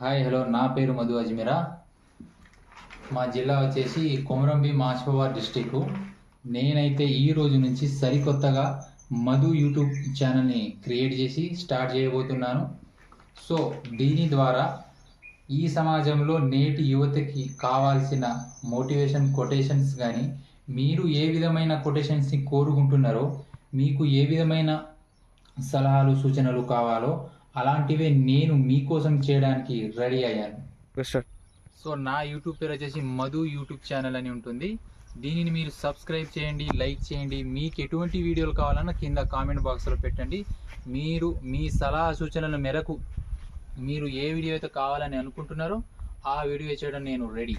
Hi hello నా పేరు మధు అజ్మీరా. మా జిల్లా వచ్చేసి కొమరంభీం ఆసిఫాబాద్ డిస్టిక్. నేనైతే ఈ రోజు నుంచి సరికొత్తగా మధు యూట్యూబ్ ఛానల్ని క్రియేట్ చేసి స్టార్ట్ చేయబోతున్నాను. సో దీని ద్వారా ఈ సమాజంలో నేటి యువతకి కావాల్సిన మోటివేషన్ కొటేషన్స్ కానీ, మీరు ఏ విధమైన కొటేషన్స్ని కోరుకుంటున్నారో, మీకు ఏ విధమైన సలహాలు సూచనలు కావాలో అలాంటివే నేను మీకోసం చేయడానికి రెడీ అయ్యాను. సో నా యూట్యూబ్ పేరు వచ్చేసి మధు యూట్యూబ్ ఛానల్ అని ఉంటుంది. దీనిని మీరు సబ్స్క్రైబ్ చేయండి, లైక్ చేయండి. మీకు ఎటువంటి వీడియోలు కావాలన్నా కింద కామెంట్ బాక్స్లో పెట్టండి. మీరు మీ సలహా సూచనల మేరకు మీరు ఏ వీడియో అయితే కావాలని అనుకుంటున్నారో ఆ వీడియో చేయడం నేను రెడీ.